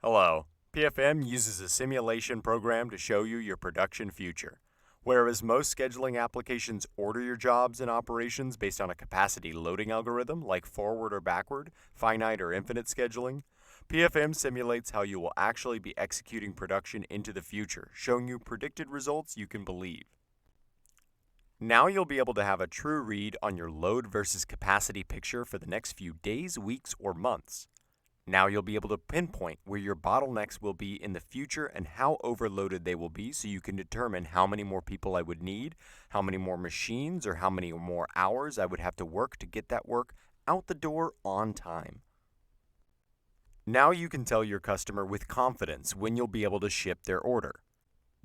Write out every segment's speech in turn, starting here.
Hello. PFM uses a simulation program to show you your production future. Whereas most scheduling applications order your jobs and operations based on a capacity loading algorithm like forward or backward, finite or infinite scheduling, PFM simulates how you will actually be executing production into the future, showing you predicted results you can believe. Now you'll be able to have a true read on your load versus capacity picture for the next few days, weeks, or months. Now you'll be able to pinpoint where your bottlenecks will be in the future and how overloaded they will be so you can determine how many more people I would need, how many more machines, or how many more hours I would have to work to get that work out the door on time. Now you can tell your customer with confidence when you'll be able to ship their order.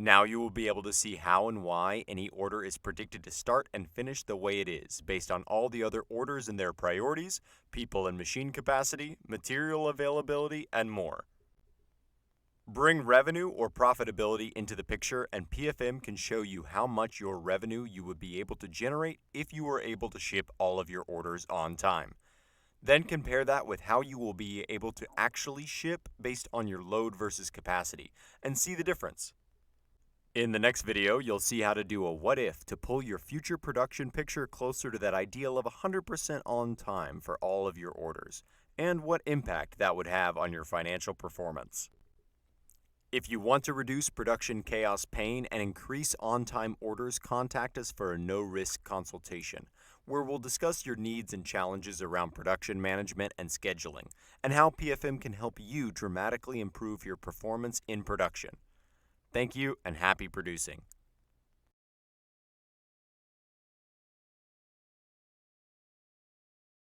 Now you will be able to see how and why any order is predicted to start and finish the way it is, based on all the other orders and their priorities, people and machine capacity, material availability, and more. Bring revenue or profitability into the picture, and PFM can show you how much your revenue you would be able to generate if you were able to ship all of your orders on time. Then compare that with how you will be able to actually ship based on your load versus capacity, and see the difference. In the next video, you'll see how to do a what if to pull your future production picture closer to that ideal of 100% on time for all of your orders, and what impact that would have on your financial performance. If you want to reduce production chaos pain and increase on-time orders, contact us for a no-risk consultation, where we'll discuss your needs and challenges around production management and scheduling, and how PFM can help you dramatically improve your performance in production. Thank you and happy producing.